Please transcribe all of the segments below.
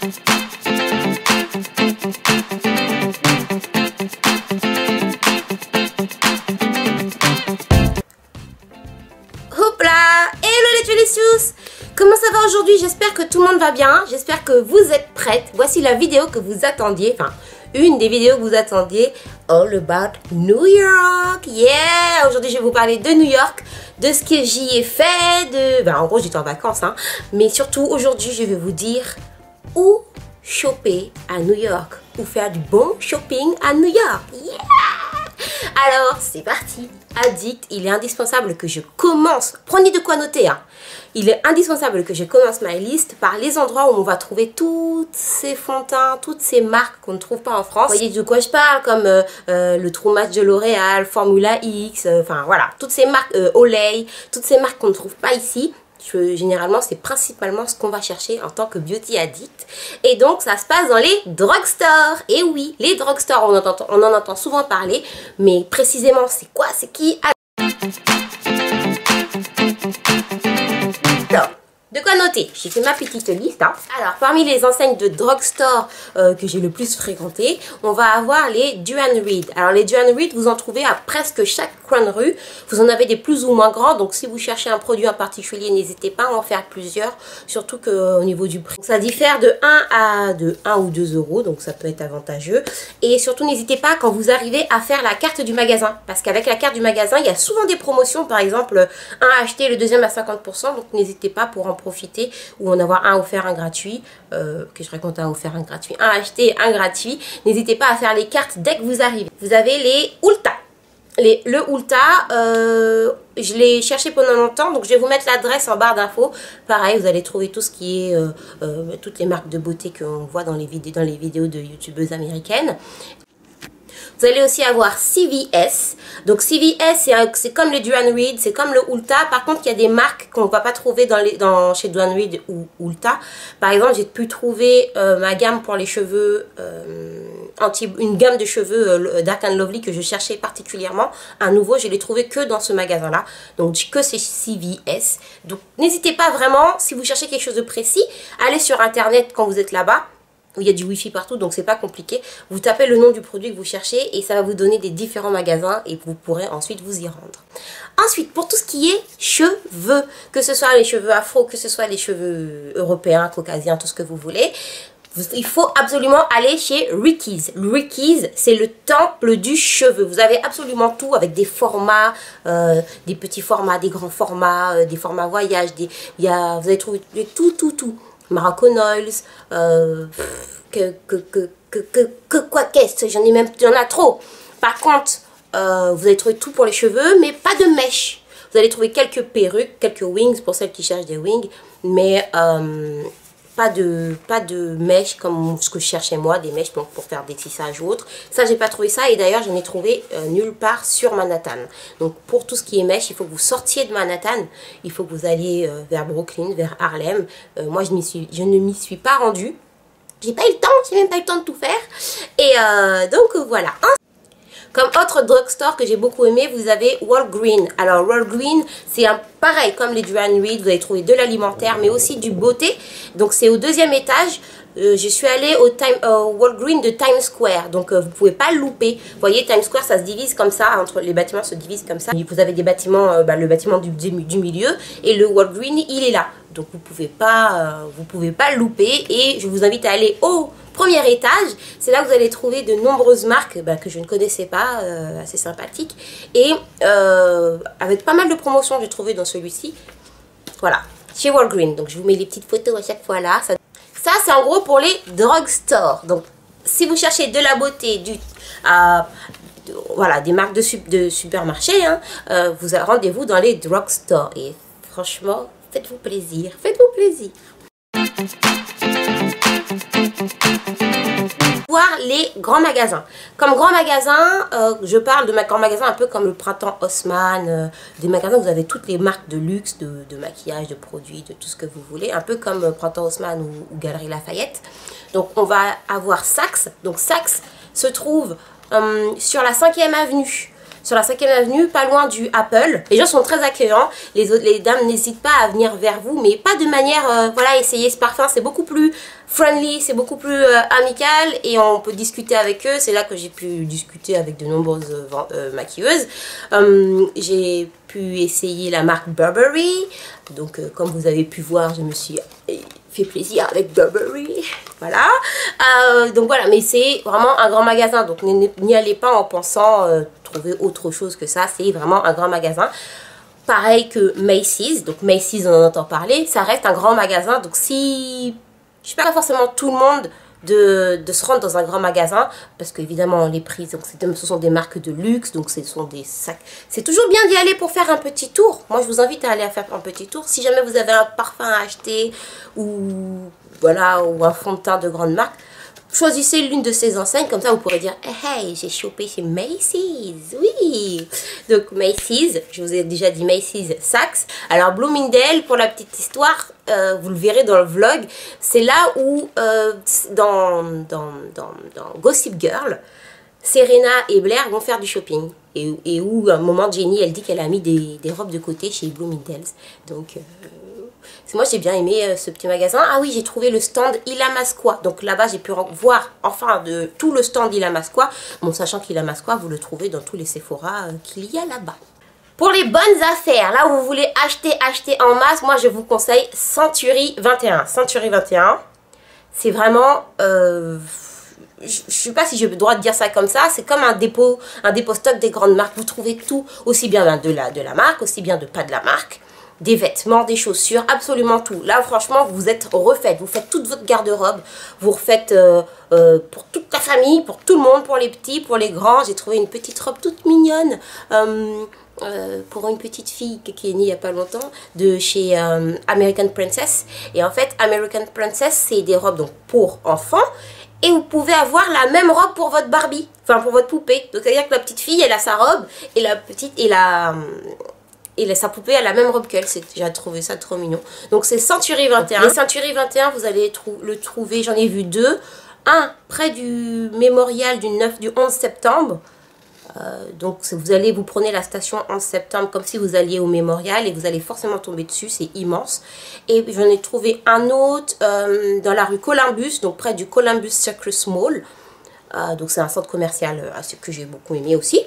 Hoopla! Hello les Delicious! Comment ça va aujourd'hui? J'espère que tout le monde va bien, j'espère que vous êtes prêtes. Voici la vidéo que vous attendiez, enfin une des vidéos que vous attendiez, all about New York. Yeah! Aujourd'hui je vais vous parler de New York, de ce que j'y ai fait, en gros j'étais en vacances, hein. Mais surtout aujourd'hui je vais vous dire où shopper à New York, où faire du bon shopping à New York. Yeah! Alors c'est parti. Addict, il est indispensable que je commence, prenez de quoi noter, hein. Il est indispensable que je commence ma liste par les endroits où on va trouver toutes ces fonds de teint, toutes ces marques qu'on ne trouve pas en France. Vous voyez de quoi je parle, comme le True Match de L'Oréal, Formula X, enfin voilà, toutes ces marques, Olay, toutes ces marques qu'on ne trouve pas ici. Généralement, c'est principalement ce qu'on va chercher en tant que beauty addict. Et donc, ça se passe dans les drugstores. Et oui, les drugstores, on en entend souvent parler. Mais précisément, c'est quoi? C'est qui? Alors, de quoi noter? J'ai fait ma petite liste, hein. Alors, parmi les enseignes de drugstore que j'ai le plus fréquentées, on va avoir les Duane Reade. Alors, les Duane Reade, vous en trouvez à presque chaque coin de rue. Vous en avez des plus ou moins grands. Donc, si vous cherchez un produit en particulier, n'hésitez pas à en faire plusieurs. Surtout qu'au niveau du prix, ça diffère de 1 ou 2 euros. Donc, ça peut être avantageux. Et surtout, n'hésitez pas quand vous arrivez à faire la carte du magasin. Parce qu'avec la carte du magasin, il y a souvent des promotions. Par exemple, un acheté, le deuxième à 50%. Donc, n'hésitez pas pour en profiter ou en avoir un offert, un gratuit, que je raconte un offert, un gratuit, un acheté, un gratuit. N'hésitez pas à faire les cartes dès que vous arrivez. Vous avez les Ulta. Le Ulta, je l'ai cherché pendant longtemps, donc je vais vous mettre l'adresse en barre d'infos. Pareil, vous allez trouver tout ce qui est, toutes les marques de beauté qu'on voit dans les vidéos de youtubeuses américaines. Vous allez aussi avoir CVS. Donc CVS, c'est comme les Duane Reade, c'est comme le Ulta. Par contre, il y a des marques qu'on ne va pas trouver chez Duane Reade ou Ulta. Par exemple, j'ai pu trouver ma gamme pour les cheveux, une gamme de cheveux Dark and Lovely que je cherchais particulièrement. Un nouveau, je l'ai trouvé que dans ce magasin-là. Donc que c'est CVS. Donc n'hésitez pas vraiment, si vous cherchez quelque chose de précis, allez sur Internet quand vous êtes là-bas. Où il y a du wifi partout, donc c'est pas compliqué. Vous tapez le nom du produit que vous cherchez et ça va vous donner des différents magasins et vous pourrez ensuite vous y rendre. Ensuite, pour tout ce qui est cheveux, que ce soit les cheveux afro, que ce soit les cheveux européens, caucasiens, tout ce que vous voulez, il faut absolument aller chez Ricky's. Ricky's, c'est le temple du cheveu. Vous avez absolument tout avec des formats, des petits formats, des grands formats, des formats voyage. Vous allez trouver tout. Moroccan Oils, j'en ai même, il y en a trop. Par contre, vous allez trouver tout pour les cheveux, mais pas de mèches. Vous allez trouver quelques perruques, quelques wings pour celles qui cherchent des wings, mais pas de mèches comme ce que je cherchais moi, des mèches pour faire des tissages ou autre. Ça, j'ai pas trouvé ça et d'ailleurs, j'en ai trouvé nulle part sur Manhattan. Donc, pour tout ce qui est mèches, il faut que vous sortiez de Manhattan. Il faut que vous alliez vers Brooklyn, vers Harlem. Moi, je ne m'y suis pas rendue. J'ai pas eu le temps, j'ai même pas eu le temps de tout faire. Et donc, voilà. Comme autre drugstore que j'ai beaucoup aimé, vous avez Walgreens. Alors Walgreens, c'est pareil comme les Duane Reade, vous allez trouver de l'alimentaire, mais aussi du beauté. Donc c'est au 2e étage. Je suis allée au Walgreens de Times Square, donc vous pouvez pas le louper. Vous voyez, Times Square, ça se divise comme ça, entre les bâtiments se divisent comme ça. Vous avez des bâtiments, le bâtiment du milieu, et le Walgreens, il est là. Donc vous pouvez pas le louper, et je vous invite à aller au 1er étage. C'est là que vous allez trouver de nombreuses marques que je ne connaissais pas, assez sympathiques, et avec pas mal de promotions j'ai trouvé dans celui-ci. Voilà, chez Walgreens. Donc je vous mets les petites photos à chaque fois là. Ça c'est en gros pour les drugstores. Donc si vous cherchez de la beauté, voilà, des marques de supermarché, hein, vous rendez-vous dans les drugstores. Et franchement, faites-vous plaisir. Faites-vous plaisir. Voir les grands magasins. Comme grand magasin, je parle de grands magasins un peu comme le Printemps Haussmann, des magasins où vous avez toutes les marques de luxe, de maquillage, de produits, de tout ce que vous voulez, un peu comme Printemps Haussmann ou Galeries Lafayette. Donc on va avoir Saks. Donc Saks se trouve sur la 5e avenue. sur la 5e avenue, pas loin du Apple. Les gens sont très accueillants, les dames n'hésitent pas à venir vers vous, mais pas de manière, voilà, essayer ce parfum, c'est beaucoup plus friendly, c'est beaucoup plus amical et on peut discuter avec eux. C'est là que j'ai pu discuter avec de nombreuses maquilleuses. J'ai pu essayer la marque Burberry, donc comme vous avez pu voir, je me suis fait plaisir avec Burberry, voilà. Donc voilà, mais c'est vraiment un grand magasin, donc n'y allez pas en pensant trouver autre chose que ça, c'est vraiment un grand magasin. Pareil que Macy's, donc Macy's on en entend parler, ça reste un grand magasin, donc si... Je ne suis pas forcément tout le monde de se rendre dans un grand magasin, parce qu'évidemment les prix, donc ce sont des marques de luxe, donc ce sont des sacs. C'est toujours bien d'y aller pour faire un petit tour. Moi je vous invite à aller faire un petit tour. Si jamais vous avez un parfum à acheter, ou voilà, ou un fond de teint de grande marque, choisissez l'une de ces enseignes, comme ça vous pourrez dire hey, j'ai chopé chez Macy's, oui. Donc Macy's, je vous ai déjà dit Macy's, Saks. Alors Bloomingdale, pour la petite histoire, vous le verrez dans le vlog, c'est là où dans Gossip Girl, Serena et Blair vont faire du shopping. Et où à un moment Jenny elle dit qu'elle a mis des robes de côté chez Bloomingdale's. Donc moi j'ai bien aimé ce petit magasin. Ah oui, j'ai trouvé le stand Illamasqua. Donc là-bas j'ai pu voir enfin de tout le stand Illamasqua. Bon, sachant qu'Illamasqua vous le trouvez dans tous les Sephora qu'il y a là-bas. Pour les bonnes affaires, là où vous voulez acheter en masse, moi je vous conseille Century 21. Century 21, c'est vraiment... je ne sais pas si j'ai le droit de dire ça comme ça, c'est comme un dépôt stock des grandes marques. Vous trouvez tout, aussi bien de la marque, aussi bien de pas de la marque. Des vêtements, des chaussures, absolument tout. Là, franchement, vous êtes refaite. Vous faites toute votre garde-robe. Vous refaites pour toute la famille, pour tout le monde, pour les petits, pour les grands. J'ai trouvé une petite robe toute mignonne pour une petite fille qui est née il n'y a pas longtemps, de chez American Princess. Et en fait, American Princess, c'est des robes donc pour enfants. Et vous pouvez avoir la même robe pour votre Barbie, enfin pour votre poupée. Donc, c'est-à-dire que la petite fille, elle a sa robe et la petite, et sa poupée a la même robe qu'elle. J'ai trouvé ça trop mignon. Donc c'est Century 21. Les Century 21, vous allez le trouver, j'en ai vu deux. Un près du mémorial du 11 septembre. Donc vous prenez la station 11 septembre comme si vous alliez au mémorial et vous allez forcément tomber dessus, c'est immense. Et j'en ai trouvé un autre dans la rue Columbus, donc près du Columbus Circus Mall. Donc c'est un centre commercial que j'ai beaucoup aimé aussi.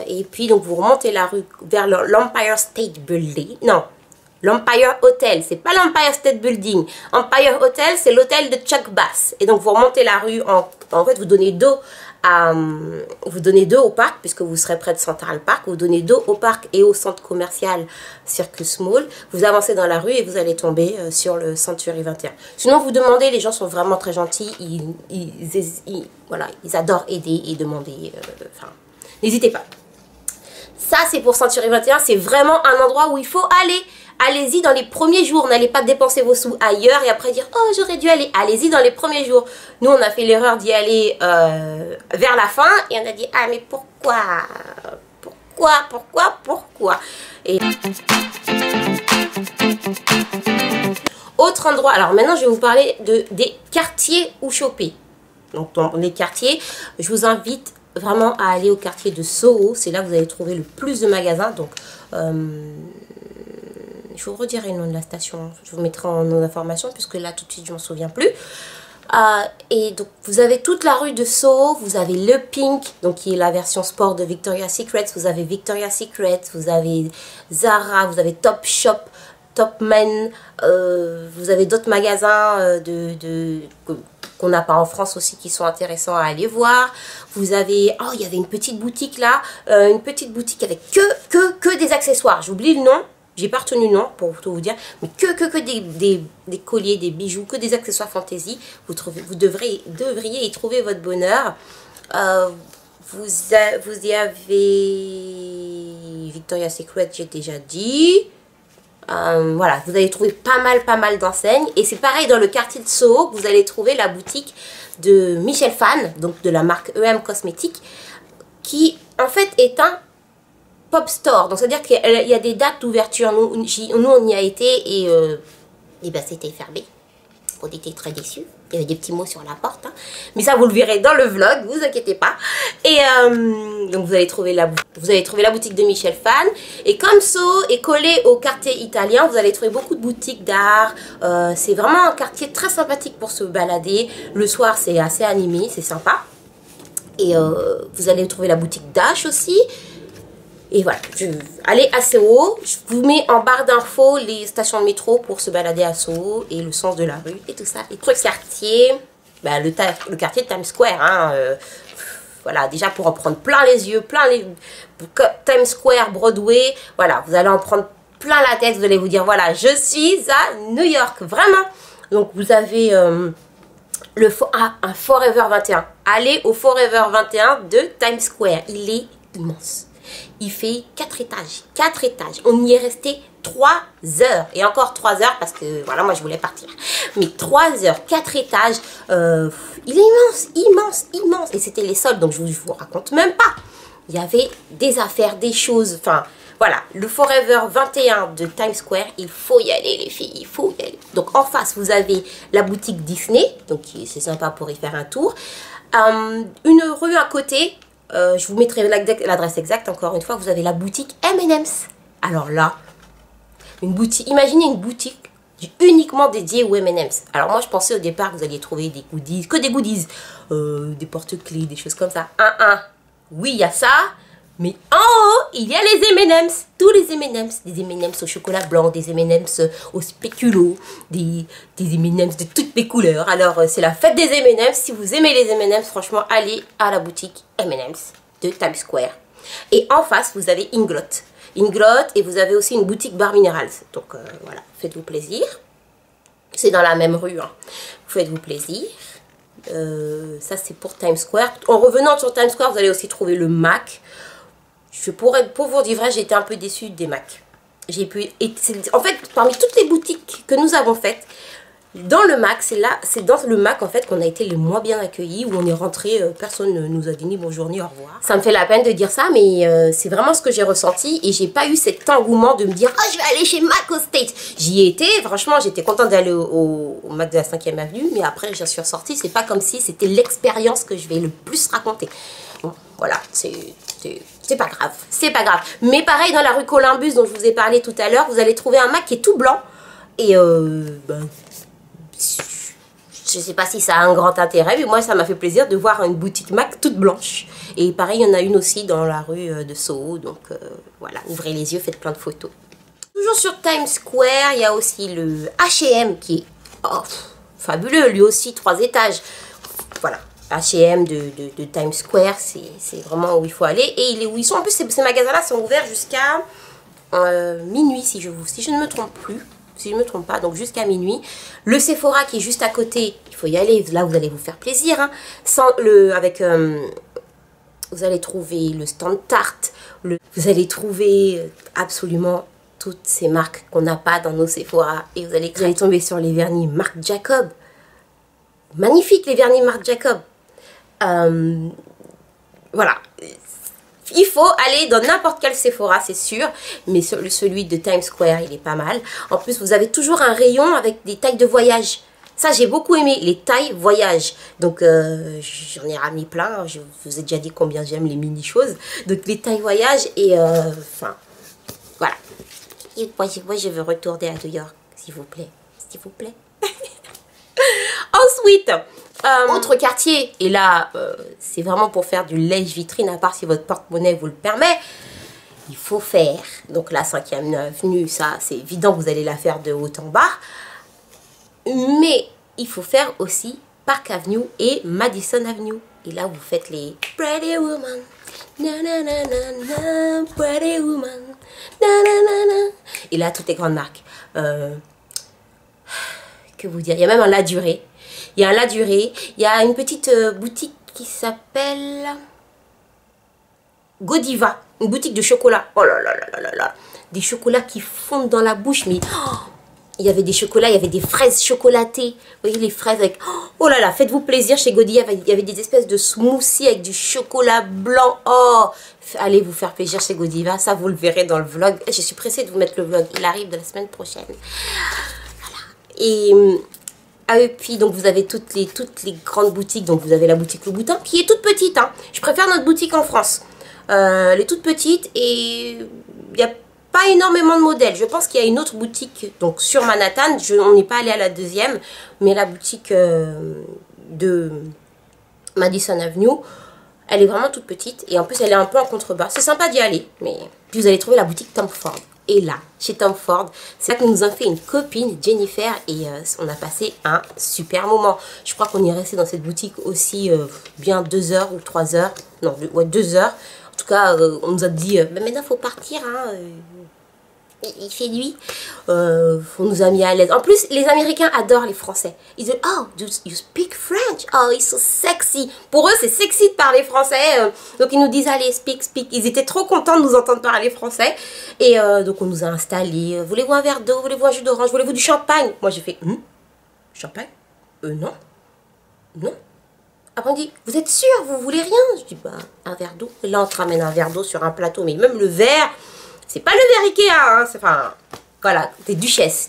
Et puis donc vous remontez la rue vers l'Empire State Building. Non, l'Empire Hotel, c'est pas l'Empire State Building. Empire Hotel, c'est l'hôtel de Chuck Bass. Et donc vous remontez la rue, en fait vous donnez dos au parc, puisque vous serez près de Central Park. Vous donnez dos au parc et au centre commercial Circus Mall. Vous avancez dans la rue et vous allez tomber sur le Century 21. Sinon vous demandez, les gens sont vraiment très gentils. Voilà, ils adorent aider et demander. Enfin, n'hésitez pas. Ça c'est pour Century 21, c'est vraiment un endroit où il faut aller. Allez-y dans les premiers jours, n'allez pas dépenser vos sous ailleurs et après dire « Oh, j'aurais dû aller ». Allez-y dans les premiers jours. Nous, on a fait l'erreur d'y aller vers la fin et on a dit « Ah, mais pourquoi ? Pourquoi ?» Et autre endroit, alors maintenant, je vais vous parler des quartiers où choper. Donc, dans les quartiers, je vous invite vraiment à aller au quartier de Soho. C'est là que vous allez trouver le plus de magasins. Donc, je vous redirai le nom de la station, je vous mettrai en nom d'information puisque là tout de suite je m'en souviens plus. Et donc vous avez toute la rue de Soho, vous avez le Pink, donc qui est la version sport de Victoria's Secret, vous avez Victoria's Secret, vous avez Zara, vous avez Topshop, Topman, vous avez d'autres magasins qu'on n'a pas en France aussi qui sont intéressants à aller voir. Vous avez, oh il y avait une petite boutique là, une petite boutique avec que des accessoires, j'oublie le nom. J'ai pas retenu le nom pour tout vous dire, mais que des colliers, des bijoux, que des accessoires fantaisie. Vous devriez y trouver votre bonheur. Vous y avez Victoria's Secret, j'ai déjà dit. Voilà, vous allez trouver pas mal d'enseignes. Et c'est pareil dans le quartier de Soho, vous allez trouver la boutique de Michel Fan, donc de la marque EM Cosmétiques, qui en fait est un pop store, donc c'est à dire qu'il y a des dates d'ouverture. Nous on y a été et ben c'était fermé. On était très déçus. Il y avait des petits mots sur la porte. Hein. Mais ça, vous le verrez dans le vlog, vous inquiétez pas. Et donc, vous allez trouver la boutique de Michel Fan. Et comme Soho est collé au quartier italien, vous allez trouver beaucoup de boutiques d'art. C'est vraiment un quartier très sympathique pour se balader. Le soir, c'est assez animé, c'est sympa. Et vous allez trouver la boutique d'Ash aussi. Et voilà, allez à Soho, je vous mets en barre d'infos les stations de métro pour se balader à Soho et le sens de la rue et tout ça. Les trucs quartiers, bah, le quartier de Times Square, hein, voilà, déjà pour en prendre plein les yeux, Times Square, Broadway, voilà, vous allez en prendre plein la tête, vous allez vous dire, voilà, je suis à New York, vraiment. Donc vous avez un Forever 21, allez au Forever 21 de Times Square, il est immense. Il fait 4 étages. 4 étages. On y est resté 3 heures. Et encore 3 heures parce que, voilà, moi je voulais partir. Mais 3 heures, 4 étages. Il est immense, immense, immense. Et c'était les soldes, donc je vous raconte même pas. Il y avait des affaires, des choses. Enfin, voilà. Le Forever 21 de Times Square, il faut y aller, les filles. Il faut y aller. Donc en face, vous avez la boutique Disney. Donc c'est sympa pour y faire un tour. Une rue à côté. Je vous mettrai l'adresse exacte, encore une fois, vous avez la boutique M&M's. Alors là, imaginez une boutique uniquement dédiée aux M&M's. Alors moi, je pensais au départ que vous alliez trouver des goodies, que des goodies, des porte-clés, des choses comme ça. Oui, il y a ça, mais en haut, il y a les M&M's. Tous les M&M's, des M&M's au chocolat blanc, des M&M's au spéculoos, des M&M's de toutes les couleurs. Alors, c'est la fête des M&M's. Si vous aimez les M&M's, franchement, allez à la boutique M&M's de Times Square. Et en face, vous avez Inglot. Et vous avez aussi une boutique Bar Minerals. Donc, voilà, faites-vous plaisir. C'est dans la même rue, hein. Faites-vous plaisir. Ça, c'est pour Times Square. En revenant sur Times Square, vous allez aussi trouver le MAC. Pour vous dire vrai, j'ai été un peu déçue des MAC. En fait, parmi toutes les boutiques que nous avons faites, dans le MAC, c'est dans le MAC en fait qu'on a été le moins bien accueillis, où on est rentré, personne ne nous a dit ni bonjour ni au revoir. Ça me fait la peine de dire ça, mais c'est vraiment ce que j'ai ressenti et j'ai pas eu cet engouement de me dire « Ah, je vais aller chez MAC au States ». J'y ai été, franchement, j'étais contente d'aller au MAC de la 5e avenue, mais après, j'en suis ressortie. C'est pas comme si c'était l'expérience que je vais le plus raconter. Bon, voilà, c'est pas grave, c'est pas grave. Mais pareil, dans la rue Columbus dont je vous ai parlé tout à l'heure, vous allez trouver un MAC qui est tout blanc. Et je sais pas si ça a un grand intérêt, mais moi ça m'a fait plaisir de voir une boutique MAC toute blanche. Et pareil, il y en a une aussi dans la rue de Soho. Donc voilà, ouvrez les yeux, faites plein de photos. Toujours sur Times Square, il y a aussi le H&M qui est fabuleux, lui aussi 3 étages. Voilà. H&M de Times Square, c'est vraiment où il faut aller. Et où ils sont, en plus, ces magasins-là sont ouverts jusqu'à minuit, si je ne me trompe plus. Si je ne me trompe pas, donc jusqu'à minuit. Le Sephora qui est juste à côté, il faut y aller. Là, vous allez vous faire plaisir. Hein. Vous allez trouver le stand Tarte. Vous allez trouver absolument toutes ces marques qu'on n'a pas dans nos Sephora. Et vous allez tomber sur les vernis Marc Jacob. Magnifique, les vernis Marc Jacob. Voilà, il faut aller dans n'importe quel Sephora, c'est sûr, mais celui de Times Square, il est pas mal. En plus, vous avez toujours un rayon avec des tailles de voyage. Ça, j'ai beaucoup aimé, les tailles voyage. Donc, j'en ai ramené plein. Je vous ai déjà dit combien j'aime les mini-choses. Donc, les tailles voyage et, enfin, voilà. Et moi, je veux retourner à New York, s'il vous plaît. S'il vous plaît. Ensuite, autre quartier, et là, c'est vraiment pour faire du lèche-vitrine, à part si votre porte-monnaie vous le permet. Il faut faire, donc la 5e avenue, ça, c'est évident que vous allez la faire de haut en bas. Mais il faut faire aussi Park Avenue et Madison Avenue. Et là, vous faites les Pretty Woman. Na, na, na, na, na, Pretty Woman. Na, na, na, na. Et là, toutes les grandes marques. Que vous dire, il y a même un La Durée. Il y a un La Durée. Il y a une petite boutique qui s'appelle Godiva. Une boutique de chocolat. Oh là là là là là. Des chocolats qui fondent dans la bouche. Mais oh, il y avait des chocolats, il y avait des fraises chocolatées. Vous voyez les fraises avec... Oh là là, faites-vous plaisir chez Godiva. Il y avait des espèces de smoothies avec du chocolat blanc. Oh, allez vous faire plaisir chez Godiva. Ça, vous le verrez dans le vlog. Je suis pressée de vous mettre le vlog. Il arrive de la semaine prochaine. Voilà. Et Et puis donc vous avez toutes les grandes boutiques. Donc vous avez la boutique Le Boutin qui est toute petite, hein. Je préfère notre boutique en France. Elle est toute petite et il n'y a pas énormément de modèles. Je pense qu'il y a une autre boutique donc sur Manhattan. On n'est pas allé à la deuxième, mais la boutique de Madison Avenue, elle est vraiment toute petite et en plus elle est un peu en contrebas. C'est sympa d'y aller, mais puis vous allez trouver la boutique Tom Ford. Et là, chez Tom Ford, c'est là que nous a fait une copine, Jennifer, et on a passé un super moment. Je crois qu'on est resté dans cette boutique aussi bien 2 heures ou 3 heures. Non, ouais, 2 heures. En tout cas, on nous a dit, mais maintenant, il faut partir, hein. Il fait nuit. On nous a mis à l'aise. En plus, les Américains adorent les Français. Ils disent, oh, you speak French. Oh, it's so sexy. Pour eux, c'est sexy de parler français. Donc, ils nous disent, allez, speak. Ils étaient trop contents de nous entendre parler français. Et donc, on nous a installés. Voulez-vous un verre d'eau? Voulez-vous un jus d'orange? Voulez-vous du champagne? Moi, j'ai fait, champagne? Non. Non. Après, on dit, vous êtes sûr? Vous voulez rien? Je dis, bah, un verre d'eau. Là, on te ramène un verre d'eau sur un plateau. Mais même le verre... C'est pas le verre Ikea, hein, enfin, voilà, des duchesses,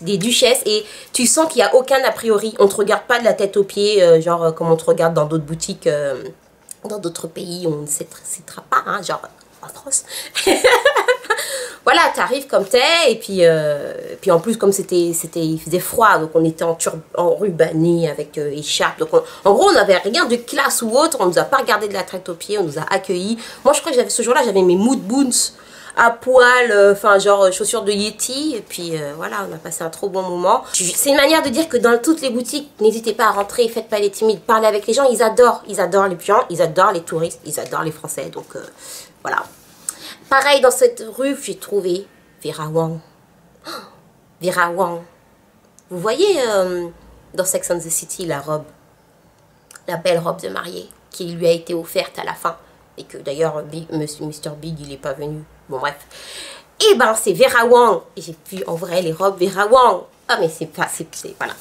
et tu sens qu'il n'y a aucun a priori. On ne te regarde pas de la tête aux pieds, genre comme on te regarde dans d'autres boutiques, dans d'autres pays, on ne citera pas, hein, genre en France. Voilà, tu arrives comme t'es, et puis en plus, comme il faisait froid, donc on était en rubané avec écharpe. Donc en gros, on n'avait rien de classe ou autre, on ne nous a pas regardé de la tête aux pieds, on nous a accueillis. Moi, je crois que ce jour-là, j'avais mes mood boons à poil, enfin genre chaussures de Yeti, et puis voilà, on a passé un trop bon moment. C'est une manière de dire que dans toutes les boutiques, n'hésitez pas à rentrer, faites pas les timides, parlez avec les gens, ils adorent les gens, ils adorent les touristes, ils adorent les Français, donc voilà. Pareil, dans cette rue, j'ai trouvé Vera Wang. Oh, Vera Wang. Vous voyez dans Sex and the City la robe, la belle robe de mariée qui lui a été offerte à la fin, et que d'ailleurs Mr. Big il n'est pas venu. Bon bref, et ben c'est Vera Wang. Et j'ai vu en vrai les robes Vera Wang. Ah mais c'est pas, voilà.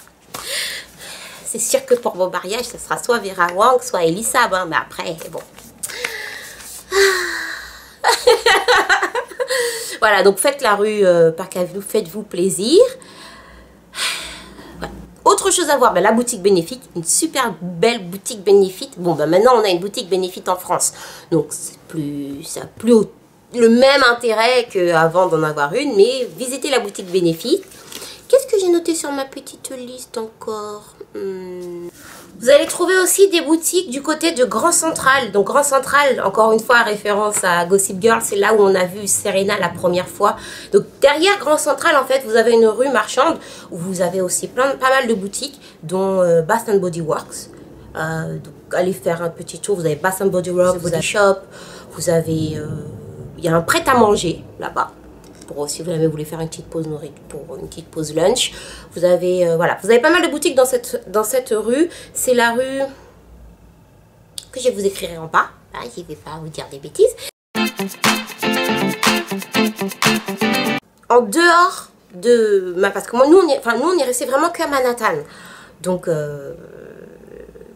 C'est sûr que pour vos mariages, ce sera soit Vera Wang, soit Elisab, hein, mais après, bon. Voilà, donc faites la rue Park Avenue, faites-vous plaisir. Voilà. Autre chose à voir, ben, la boutique Benefit, une super belle boutique Benefit. Bon, ben maintenant on a une boutique Benefit en France, donc ça a plus le même intérêt qu'avant d'en avoir une, mais visitez la boutique Benefit. Qu'est-ce que j'ai noté sur ma petite liste encore? Vous allez trouver aussi des boutiques du côté de Grand Central. Donc Grand Central, encore une fois, référence à Gossip Girl, c'est là où on a vu Serena la première fois. Donc derrière Grand Central, en fait, vous avez une rue marchande où vous avez aussi pas mal de boutiques, dont Bath Body Works. Donc allez faire un petit tour, vous avez Bath Body Works, vous avez Shop, vous avez... il y a un prêt-à-manger là-bas. Pour si vous voulez faire une petite pause pour une petite pause lunch. Vous avez voilà, vous avez pas mal de boutiques dans cette rue. C'est la rue que je vous écrirai en bas. Ah, je ne vais pas vous dire des bêtises. En dehors de parce que moi nous on est resté vraiment qu'à Manhattan. Donc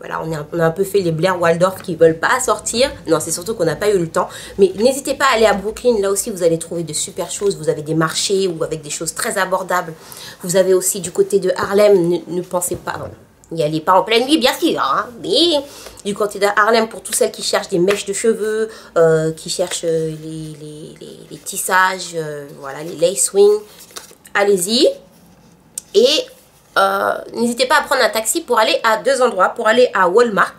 voilà, on a un peu fait les Blair Waldorf qui ne veulent pas sortir. Non, c'est surtout qu'on n'a pas eu le temps. Mais n'hésitez pas à aller à Brooklyn. Là aussi, vous allez trouver de super choses. Vous avez des marchés ou avec des choses très abordables. Vous avez aussi du côté de Harlem. Ne pensez pas, n'y allez pas en pleine nuit, bien sûr. Hein, mais du côté de Harlem, pour toutes celles qui cherchent des mèches de cheveux, qui cherchent les tissages, voilà, les lace wings, allez-y. Et... n'hésitez pas à prendre un taxi pour aller à 2 endroits, pour aller à Walmart.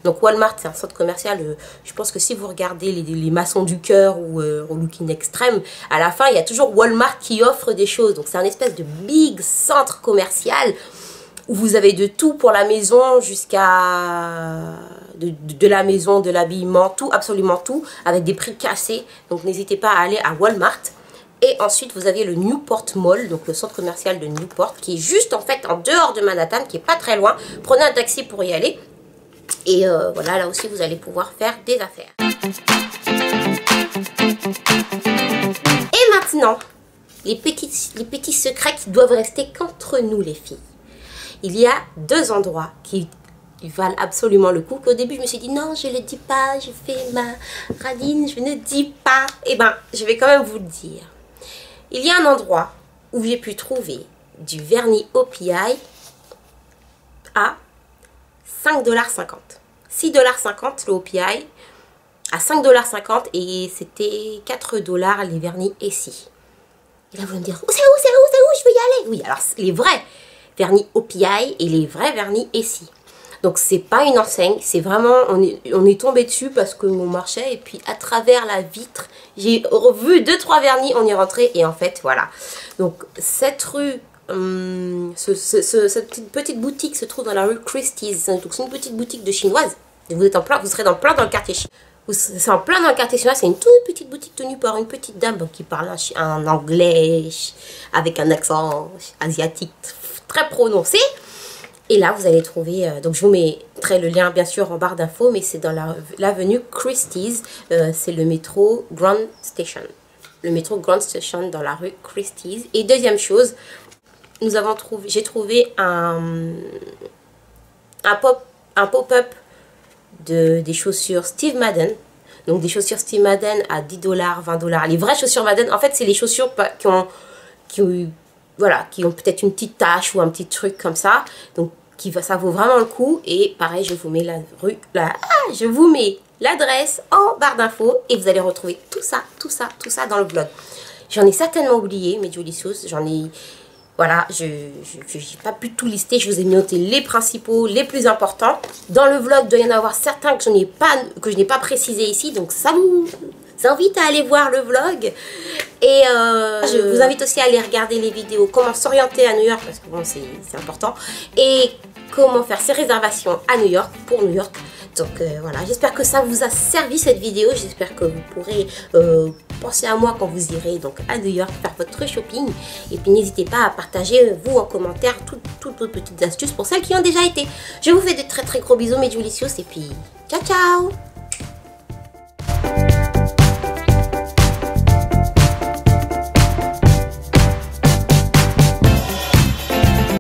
Donc Walmart, c'est un centre commercial, je pense que si vous regardez les maçons du cœur ou Looking Extreme, à la fin, il y a toujours Walmart qui offre des choses. Donc c'est un espèce de big centre commercial où vous avez de tout pour la maison jusqu'à de la maison, de l'habillement, tout, absolument tout, avec des prix cassés. Donc n'hésitez pas à aller à Walmart. Et ensuite, vous avez le Newport Mall, donc le centre commercial de Newport, qui est juste en fait en dehors de Manhattan, qui est pas très loin. Prenez un taxi pour y aller. Et voilà, là aussi, vous allez pouvoir faire des affaires. Et maintenant, les petits secrets qui doivent rester qu'entre nous, les filles. Il y a 2 endroits qui valent absolument le coup. Qu'au début, je me suis dit, non, je ne le dis pas, je fais ma radine, je ne dis pas. Eh ben, je vais quand même vous le dire. Il y a un endroit où j'ai pu trouver du vernis OPI à 5,50 $. 6,50 $ le OPI à 5,50 $ et c'était 4 $ les vernis Essie. Et là vous allez me dire, où c'est où, je veux y aller. Oui, alors les vrais vernis OPI et les vrais vernis Essie. Donc c'est pas une enseigne, c'est vraiment, on est tombé dessus parce que on marchait et puis à travers la vitre, j'ai revu 2-3 vernis, on y est rentré et en fait voilà. Donc cette rue, cette petite boutique se trouve dans la rue Christie's. Donc c'est une petite boutique de chinoise. Vous êtes en plein, vous serez en plein dans le quartier chinois. C'est en plein dans le quartier chinois, c'est une toute petite boutique tenue par une petite dame qui parle un anglais avec un accent asiatique très prononcé. Et là, vous allez trouver, donc je vous mettrai le lien bien sûr en barre d'infos, mais c'est dans l'avenue Christie's, c'est le métro Grand Station. Le métro Grand Station dans la rue Christie's. Et deuxième chose, j'ai trouvé un pop-up des chaussures Steve Madden. Donc des chaussures Steve Madden à 10 $, 20 $. Les vraies chaussures Madden, en fait, c'est les chaussures qui ont peut-être une petite tache ou un petit truc comme ça. Donc ça vaut vraiment le coup. Et pareil, je vous mets l'adresse en barre d'infos et vous allez retrouver tout ça dans le blog. J'en ai certainement oublié, mes Jolies Sauces. Voilà, je n'ai pas pu tout lister. Je vous ai noté les principaux, les plus importants. Dans le vlog, il doit y en avoir certains que je n'ai pas précisé ici. Donc ça vous invite à aller voir le vlog. Et je vous invite aussi à aller regarder les vidéos comment s'orienter à New York, parce que bon, c'est important. Et comment faire ses réservations à New York, pour New York. Donc voilà, j'espère que ça vous a servi cette vidéo. J'espère que vous pourrez penser à moi quand vous irez donc à New York faire votre shopping. Et puis n'hésitez pas à partager vous en commentaire toutes vos petites astuces pour celles qui ont déjà été. Je vous fais de très gros bisous mes Jolies Sauces et puis ciao ciao.